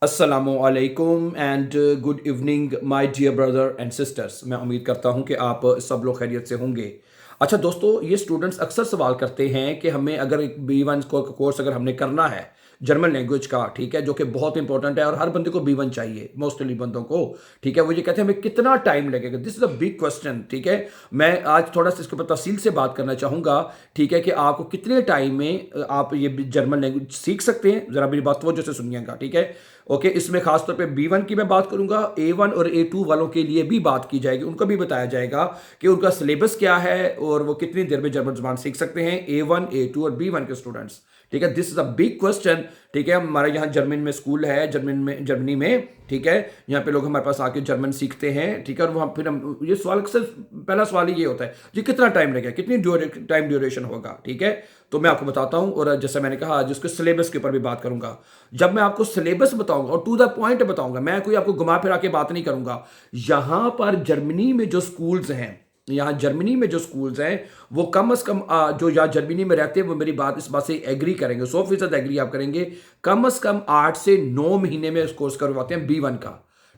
असलकुम and good evening my dear brother and sisters. मैं उम्मीद करता हूं कि आप सब लोग खैरियत से होंगे। अच्छा दोस्तों, ये स्टूडेंट्स अक्सर सवाल करते हैं कि हमें अगर एक B1 कोर्स अगर हमने करना है जर्मन लैंग्वेज का, ठीक है, जो कि बहुत इंपॉर्टेंट है और हर बंदे को B1 चाहिए, मोस्टली बंदों को, ठीक है। वो ये कहते हैं हमें कितना टाइम लगेगा। This is a big question, ठीक है। मैं आज थोड़ा सा इसके ऊपर तफसील से बात करना चाहूँगा, ठीक है, कि आपको कितने टाइम में आप ये जर्मन लैंग्वेज सीख सकते हैं। ज़रा मेरी बात तवज्जो से सुनिएगा, ठीक है। ओके, इसमें खासतौर पे B1 की मैं बात करूंगा, A1 और A2 वालों के लिए भी बात की जाएगी, उनको भी बताया जाएगा कि उनका सिलेबस क्या है और वो कितनी देर में जर्मन जुबान सीख सकते हैं, A1 A2 और B1 के स्टूडेंट्स, ठीक है। This is a big question, ठीक है। हमारे यहाँ जर्मन में स्कूल है, जर्मनी में, ठीक है। यहाँ पे लोग हमारे पास आके जर्मन सीखते हैं, ठीक है। और वहाँ फिर हम ये सवाल अक्सर पहला सवाल ही ये होता है जी, कितना टाइम लगेगा, कितनी टाइम ड्यूरेशन होगा, ठीक है। तो मैं आपको बताता हूँ, और जैसे मैंने कहा आज उसके सिलेबस के ऊपर भी बात करूंगा। जब मैं आपको सिलेबस बताऊंगा और टू द पॉइंट बताऊंगा, मैं कोई आपको घुमा फिरा के बात नहीं करूंगा। यहां पर जर्मनी में जो स्कूल्स हैं, यहाँ जर्मनी में जो स्कूल्स हैं, वो कम से कम जो यहाँ जर्मनी में रहते हैं वो मेरी बात इस बात से एग्री करेंगे, 100% एग्री आप करेंगे। कम से कम 8 से 9 महीने में कोर्स करवाते हैं B1 का,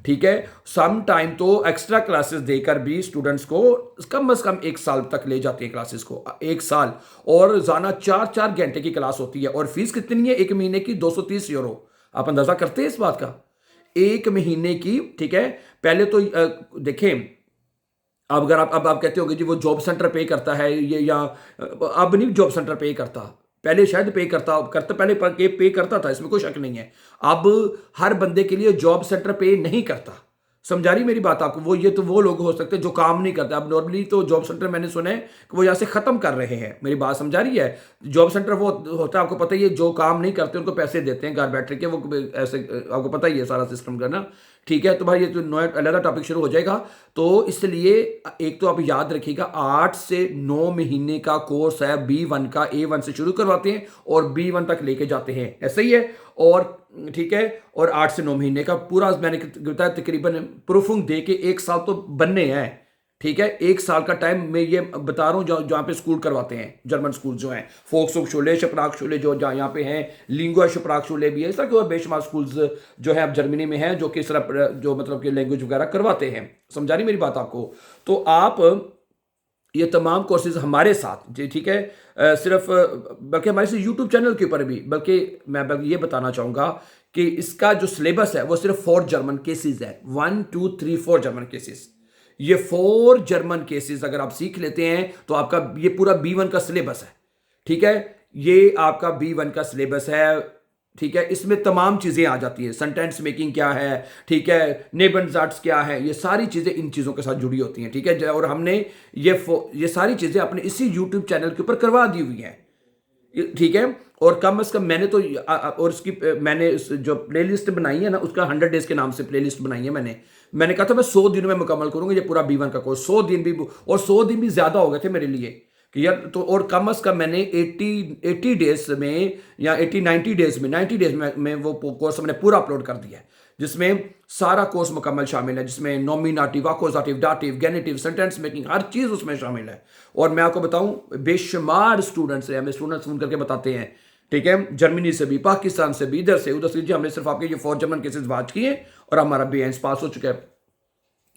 ठीक है। सम टाइम तो एक्स्ट्रा क्लासेस देकर भी स्टूडेंट्स को कम से कम 1 साल तक ले जाते हैं क्लासेस को, 1 साल। और रोजाना 4-4 घंटे की क्लास होती है। और फीस कितनी है एक महीने की? 230 यूरो। आप अंदाजा करते हैं इस बात का? एक महीने की, ठीक है। पहले तो देखें, अब अगर आप कहते होंगे जी वो जॉब सेंटर पे करता है ये, या अब नहीं जॉब सेंटर पे करता, पहले शायद पे करता पहले पे करता था, इसमें कोई शक नहीं है। अब हर बंदे के लिए जॉब सेंटर पे नहीं करता। समझा रही मेरी बात आपको? वो ये तो वो लोग हो सकते हैं जो काम नहीं करते। अब नॉर्मली तो जॉब सेंटर मैंने सुना है कि वो यहाँ से खत्म कर रहे हैं। मेरी बात समझा रही है? जॉब सेंटर वो होता है, आपको पता ही है, जो काम नहीं करते उनको पैसे देते हैं घर बैठ के, वो ऐसे आपको पता ही है सारा सिस्टम करना, ठीक है। तो भाई ये तो नया अलग टॉपिक शुरू हो जाएगा। तो इसलिए एक तो आप याद रखिएगा, 8 से 9 महीने का कोर्स है B1 का। A1 से शुरू करवाते हैं और B1 तक लेके जाते हैं, ऐसा ही है। और ठीक है, और 8 से 9 महीने का पूरा मैंने बताया, तकरीबन प्रूफिंग दे के 1 साल तो बनने हैं, ठीक है। 1 साल का टाइम मैं ये बता रहा हूँ जहाँ पे स्कूल करवाते हैं, जर्मन स्कूल जो हैं, फोक्सुक शोले, शपराक शोले जो जहाँ यहाँ पे हैं, लिंगुआ शपराक शोले भी है, इस तरह के और बेशुमार स्कूल्स जो है अब जर्मनी में हैं, जो कि इस तरह जो मतलब कि लैंग्वेज वगैरह करवाते हैं। समझा रही मेरी बात आपको? तो आप ये तमाम कोर्सेज हमारे साथ जी, ठीक है। सिर्फ बल्कि हमारे से यूट्यूब चैनल के ऊपर भी, बल्कि मैं ये बताना चाहूँगा कि इसका जो सिलेबस है वो सिर्फ 4 जर्मन केसेस है, 1 2 3 4 जर्मन केसेस। ये 4 जर्मन केसेस अगर आप सीख लेते हैं तो आपका ये पूरा B1 का सिलेबस है, ठीक है। ये आपका B1 का सिलेबस है, ठीक है। इसमें तमाम चीज़ें आ जाती है, सेंटेंस मेकिंग क्या है, ठीक है, नेबनजाट्स क्या है, ये सारी चीज़ें इन चीज़ों के साथ जुड़ी होती हैं, ठीक है। और हमने ये सारी चीज़ें अपने इसी यूट्यूब चैनल के ऊपर करवा दी हुई हैं, ठीक है। और कम से कम मैंने तो और उसकी मैंने जो प्लेलिस्ट बनाई है ना, उसका 100 डेज के नाम से प्लेलिस्ट बनाई है मैंने कहा था मैं 100 दिन में मुकम्मल करूंगा ये पूरा B1 का कोर्स। 100 दिन भी, और 100 दिन भी ज़्यादा हो गए थे मेरे लिए कि यार, तो और कम से कम मैंने 80 डेज में या 90 डेज में, 90 डेज में वो कोर्स मैंने पूरा अपलोड कर दिया है, जिसमें सारा कोर्स मुकम्मल शामिल है, जिसमें नॉमिनेटिव, अक्यूजेटिव, दाटिव, गेनेटिव, सेंटेंस मेकिंग, हर चीज़ उसमें शामिल है। और मैं आपको बताऊं, बेशुमार स्टूडेंट्स हैं, हमें स्टूडेंट्स फोन करके बताते हैं, ठीक है, जर्मनी से भी, पाकिस्तान से भी, इधर से उधर से, जी हमने सिर्फ आपके ये 4 जर्मन केसेस बात किए और हमारा B1 पास हो चुका है।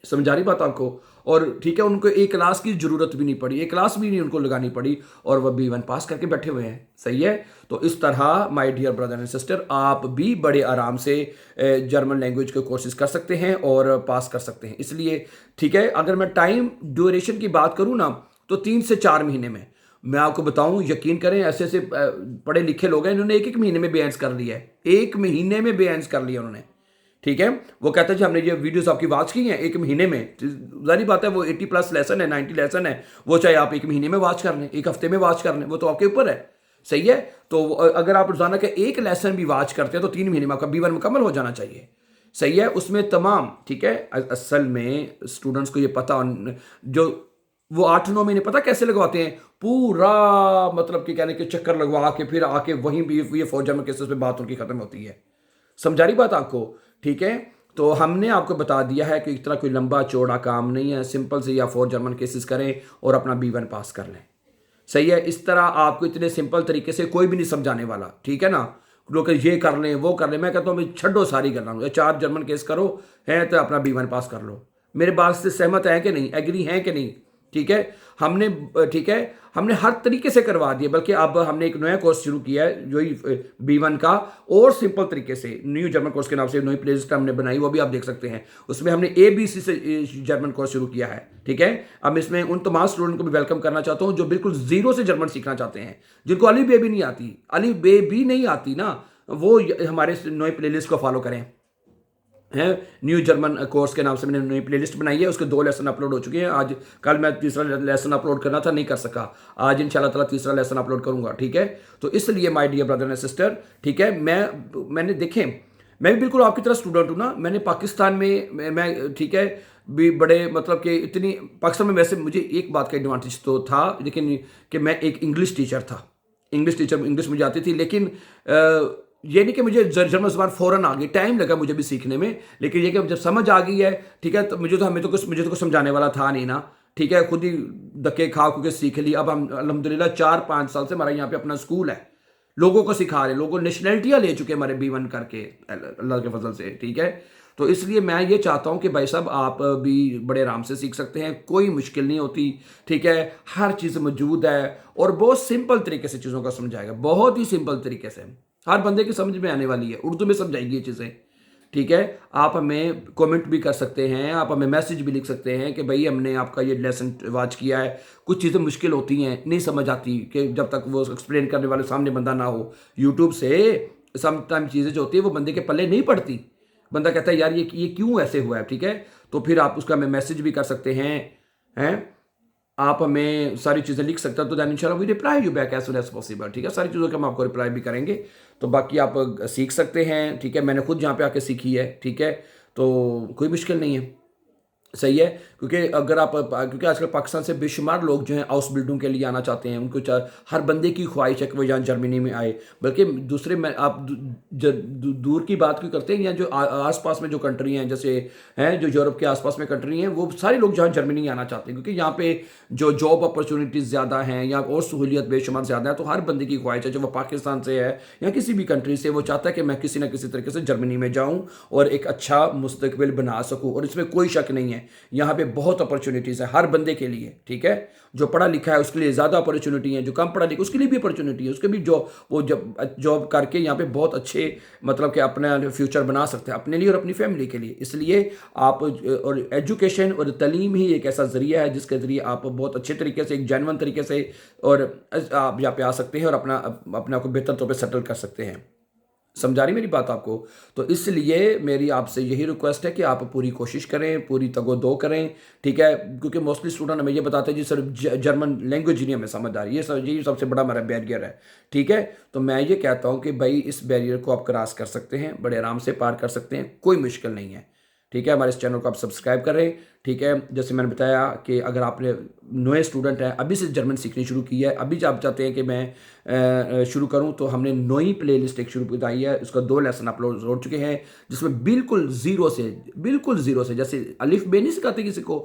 समझा रही बात आपको? और ठीक है, उनको एक क्लास की जरूरत भी नहीं पड़ी, एक क्लास भी नहीं उनको लगानी पड़ी, और वह B1 पास करके बैठे हुए हैं। सही है। तो इस तरह my dear brother and sister, आप भी बड़े आराम से जर्मन लैंग्वेज के कोर्सेज कर सकते हैं और पास कर सकते हैं। इसलिए ठीक है, अगर मैं टाइम ड्यूरेशन की बात करूं ना, तो 3 से 4 महीने में मैं आपको बताऊं, यकीन करें, ऐसे ऐसे पढ़े लिखे लोग हैं, इन्होंने एक महीने में B1 कर लिया है, एक महीने में B1 कर लिया उन्होंने, ठीक है। वो कहते हैं जी हमने ये वीडियोस आपकी वॉच की हैं एक महीने में, जारी बात है, वो 80+ लेसन है, 90 लेसन है, वो चाहे आप एक महीने में वॉच कर लें, एक हफ्ते में वॉच कर लें, वो तो आपके ऊपर है। सही है। तो अगर आप रोजाना का एक लेसन भी वॉच करते हैं तो 3 महीने में आपका B1 मुकम्मल हो जाना चाहिए। सही है। उसमें तमाम, ठीक है, असल में स्टूडेंट्स को ये पता, जो वो 8-9 महीने पता कैसे लगवाते हैं, पूरा मतलब कि कहने के चक्कर लगवा के फिर आके वहीं भी ये 4 जर्मन केसेस पे बात उनकी खत्म होती है। समझा रही बात आपको? ठीक है। तो हमने आपको बता दिया है कि इतना कोई लंबा चौड़ा काम नहीं है, सिंपल से या 4 जर्मन केसेस करें और अपना B1 पास कर लें। सही है। इस तरह आपको इतने सिंपल तरीके से कोई भी नहीं समझाने वाला, ठीक है ना। लोग ये कर लें वो कर लें, मैं कहता हूँ भाई छड्डो सारी गल्लां, 4 जर्मन केस करो है तो अपना B1 पास कर लो। मेरे बात से सहमत है कि नहीं, एग्री हैं कि नहीं? ठीक है, हमने ठीक है, हमने हर तरीके से करवा दिया, बल्कि अब हमने एक नया कोर्स शुरू किया है जो ही B1 का, और सिंपल तरीके से न्यू जर्मन कोर्स के नाम से नई प्लेलिस्ट हमने बनाई, वो भी आप देख सकते हैं। उसमें हमने ABC से जर्मन कोर्स शुरू किया है। ठीक है, अब इसमें उन तमाम स्टूडेंट को भी वेलकम करना चाहता हूँ जो बिल्कुल जीरो से जर्मन सीखना चाहते हैं, जिनको अली बे भी नहीं आती, अली बे भी नहीं आती ना, वो हमारे नई प्लेलिस्ट को फॉलो करें। है न्यू जर्मन कोर्स के नाम से मैंने नई प्लेलिस्ट बनाई है, उसके 2 लेसन अपलोड हो चुके हैं। आज कल मैं तीसरा लेसन अपलोड करना था, नहीं कर सका, आज इंशाल्लाह ताला तीसरा लेसन अपलोड करूंगा। ठीक है, तो इसलिए my dear brother and sister, ठीक है, मैंने देखें, मैं भी बिल्कुल आपकी तरह स्टूडेंट हूँ ना। मैंने पाकिस्तान में मैं ठीक है भी बड़े मतलब कि इतनी पाकिस्तान में, वैसे मुझे एक बात का एडवांटेज तो था, लेकिन कि मैं एक इंग्लिश टीचर था, इंग्लिश मुझे आती थी, लेकिन ये नहीं कि मुझे जर्मन ज़बान फ़ौरन आ गई, टाइम लगा मुझे भी सीखने में, लेकिन ये कि जब समझ आ गई है, ठीक है, तो मुझे तो कुछ समझाने वाला था नहीं ना। ठीक है, खुद ही धक्के खा के सीख ली। अब हम अल्हम्दुलिल्लाह 4-5 साल से हमारा यहाँ पे अपना स्कूल है, लोगों को सिखा रहे, लोगों नेशनलिटियाँ ले चुके हमारे B1 करके, अल्लाह के फजल से। ठीक है, तो इसलिए मैं ये चाहता हूँ कि भाई साहब आप भी बड़े आराम से सीख सकते हैं, कोई मुश्किल नहीं होती। ठीक है, हर चीज़ मौजूद है और बहुत सिंपल तरीके से चीज़ों का समझाएगा, बहुत ही सिंपल तरीके से, हर बंदे की समझ में आने वाली है, उर्दू में समझाएंगी ये चीज़ें। ठीक है, आप हमें कमेंट भी कर सकते हैं, आप हमें मैसेज भी लिख सकते हैं कि भाई हमने आपका ये लेसन वॉच किया है, कुछ चीज़ें मुश्किल होती हैं, नहीं समझ आती, कि जब तक वो एक्सप्लेन करने वाले सामने बंदा ना हो। यूट्यूब से समटाइम चीज़ें जो होती है वो बंदे के पल्ले नहीं पड़ती, बंदा कहता है यार ये क्यों ऐसे हुआ है। ठीक है, तो फिर आप उसका हमें मैसेज भी कर सकते हैं, आप हमें सारी चीज़ें लिख सकते हैं, तो दैन इंशाल्लाह we reply you back as soon as possible. ठीक है, सारी चीज़ों के हम आपको रिप्लाई भी करेंगे, तो बाकी आप सीख सकते हैं। ठीक है, मैंने खुद यहाँ पे आके सीखी है। ठीक है, तो कोई मुश्किल नहीं है, सही है, क्योंकि अगर आप क्योंकि आजकल पाकिस्तान से बेशुमार लोग जो हैं हाउस बिल्डिंग के लिए आना चाहते हैं, उनको हर बंदे की ख्वाहिश है कि वो यहाँ जर्मनी में आए, बल्कि दूसरे में आप दूर की बात क्यों करते हैं, या जो आसपास में जो कंट्री हैं, जैसे हैं जो यूरोप के आसपास में कंट्री हैं, वो सारे लोग जहाँ जर्मनी आना चाहते हैं, क्योंकि यहाँ पे जो जॉब अपॉर्चुनिटीज़ ज़्यादा हैं या और सहूलियत बेशुमार ज़्यादा है। तो हर बंदे की ख्वाहिश है, जो वो पाकिस्तान से है या किसी भी कंट्री से, वो चाहता है कि मैं किसी ना किसी तरीके से जर्मनी में जाऊँ और एक अच्छा मुस्तकबिल बना सकूँ, और इसमें कोई शक नहीं है, यहाँ पे बहुत अपॉर्चुनिटीज़ है हर बंदे के लिए। ठीक है, जो पढ़ा लिखा है उसके लिए ज़्यादा अपॉर्चुनिटी है, जो कम पढ़ा लिखा उसके लिए भी अपॉर्चुनिटी है, उसके भी जॉब करके यहाँ पे बहुत अच्छे मतलब कि अपना फ्यूचर बना सकते हैं अपने लिए और अपनी फैमिली के लिए। इसलिए आप और एजुकेशन और तालीम ही एक ऐसा ज़रिया है जिसके ज़रिए आप बहुत अच्छे तरीके से, एक जेन्युइन तरीके से और आप यहाँ पे आ सकते हैं और अपना को बेहतर तौर पर सेटल कर सकते हैं। समझा रही मेरी बात आपको? तो इसलिए मेरी आपसे यही रिक्वेस्ट है कि आप पूरी कोशिश करें, पूरी तगो-दो करें। ठीक है, क्योंकि मोस्टली स्टूडेंट हमें ये बताते हैं जी सिर्फ जर्मन लैंग्वेज ही नहीं हमें समझ आ रही है, यही सबसे बड़ा हमारा बैरियर है। ठीक है, तो मैं ये कहता हूँ कि भाई इस बैरियर को आप क्रॉस कर सकते हैं, बड़े आराम से पार कर सकते हैं, कोई मुश्किल नहीं है। ठीक है, हमारे इस चैनल को आप सब्सक्राइब करें। ठीक है, जैसे मैंने बताया कि अगर आपने नए स्टूडेंट हैं, अभी से जर्मन सीखनी शुरू की है, अभी जो आप चाहते हैं कि मैं शुरू करूं, तो हमने नई प्लेलिस्ट एक शुरू बताई है, उसका 2 लेसन अपलोड हो चुके हैं, जिसमें बिल्कुल ज़ीरो से जैसे अलिफ बे नहीं सिखाते किसी को,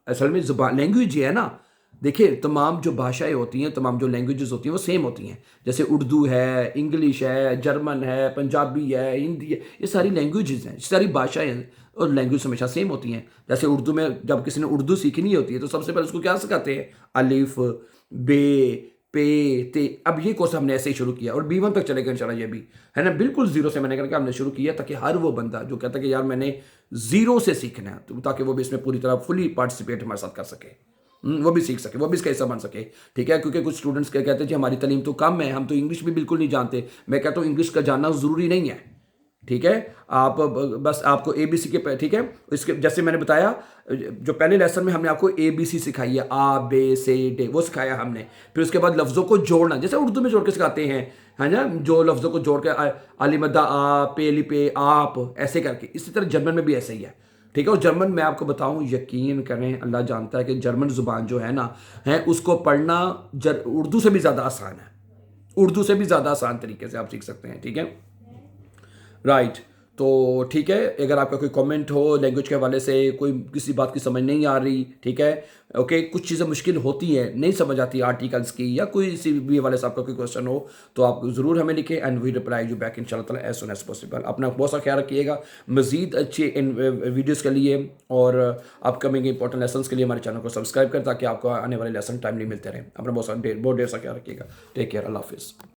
असल में ज़ुबान लैंग्वेज ये है ना। देखिए, तमाम जो भाषाएं होती हैं, तमाम जो लैंग्वेजेस होती हैं, वो सेम होती हैं। जैसे उर्दू है, इंग्लिश है, जर्मन है, पंजाबी है, हिंदी है, ये सारी लैंग्वेजेस हैं, सारी भाषाएं हैं और लैंग्वेज हमेशा सेम होती हैं। जैसे उर्दू में जब किसी ने उर्दू सीखनी होती है तो सबसे पहले उसको क्या सिखाते हैं? अलिफ बे पे ते। अब ये कोर्स हमने ऐसे ही शुरू किया और B1 तक चलेगा इंशाल्लाह, ये भी है ना, बिल्कुल ज़ीरो से मैंने करके हमने शुरू किया, ताकि हर वो बंदा जो कहता है कि यार मैंने ज़ीरो से सीखना है, तो ताकि वो भी इसमें पूरी तरह फुली पार्टिसिपेट हमारे साथ कर सके, वो भी सीख सके, वो भी इसका हिस्सा बन सके। ठीक है, क्योंकि कुछ स्टूडेंट्स क्या कहते हैं जी हमारी तालीम तो कम है, हम तो इंग्लिश भी बिल्कुल नहीं जानते। मैं कहता हूँ इंग्लिश का जानना ज़रूरी नहीं है। ठीक है, आप बस आपको ABC के, ठीक है, इसके जैसे मैंने बताया, जो पहले लेसन में हमने आपको ABC सिखाई है, आ बे से डे, वो सिखाया हमने। फिर उसके बाद लफ्ज़ों को जोड़ना, जैसे उर्दू में जोड़ के सिखाते हैं, है ना, जो लफ्ज़ों को जोड़ के अलीमदा आ पेली पे आप, ऐसे करके, इसी तरह जर्मन में भी ऐसे ही है। ठीक है, और जर्मन मैं आपको बताऊं, यकीन करें, अल्लाह जानता है कि जर्मन ज़ुबान जो है ना, है उसको पढ़ना उर्दू से भी ज़्यादा आसान है, उर्दू से भी ज़्यादा आसान तरीके से आप सीख सकते हैं। ठीक है, राइट। तो ठीक है, अगर आपका कोई कमेंट हो लैंग्वेज के हवाले से, कोई किसी बात की समझ नहीं आ रही, ठीक है, ओके, कुछ चीज़ें मुश्किल होती हैं, नहीं समझ आती आर्टिकल्स की, या कोई इसी भी हवाले से आपका कोई क्वेश्चन हो, तो आप ज़रूर हमें लिखें and we reply you back इंशाल्लाह ताला एज सुन एज पॉसिबल। अपना बहुत सा ख्याल रखिएगा। मज़ीद अच्छे इन वीडियोज़ के लिए और अपकमिंग इंपॉर्टेंट लेसन्स के लिए हमारे चैनल को सब्सक्राइब करें, ताकि आपको आने वाले लेसन टाइमली मिलते रहें। अपना बहुत ढेर सा ख्याल रखिएगा। टेक केयर, अल्लाह हाफिज़।